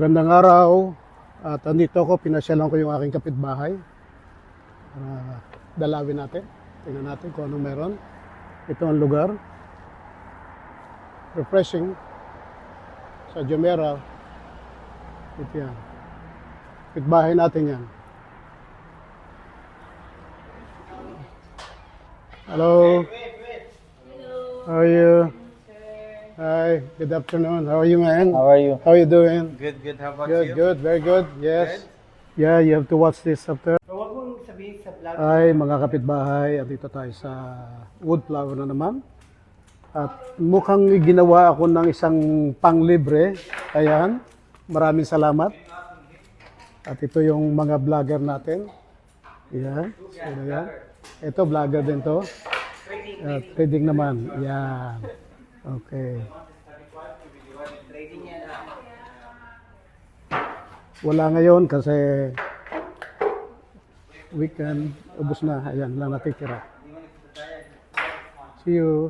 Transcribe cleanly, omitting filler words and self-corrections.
Magandang araw. At andito ako, pinasyalan ko yung aking kapitbahay. Dalawin natin. Tingnan natin kung anong meron. Ito ang lugar. Refreshing. Sa Jumeirah. Ito yan. Kapitbahay natin yan. Hello. How are you? Hi, good afternoon. How are you, man? How are you? How are you doing? Good. How about Good, you? good, very good. Yes. Yeah, you have to watch this after. So, wag mong sabihin sa vlog. Ay, mga kapitbahay, andito tayo sa Woodflower na naman. At mukhang ginawa ako ng isang panglibre. Ayan, maraming salamat. At ito yung mga vlogger natin. Ayan, sino yan? Ito, vlogger din to. Trading naman. Ayan. Okay. Wala ngayon kasi weekend, ubos na. Ayan lang natitira. See you.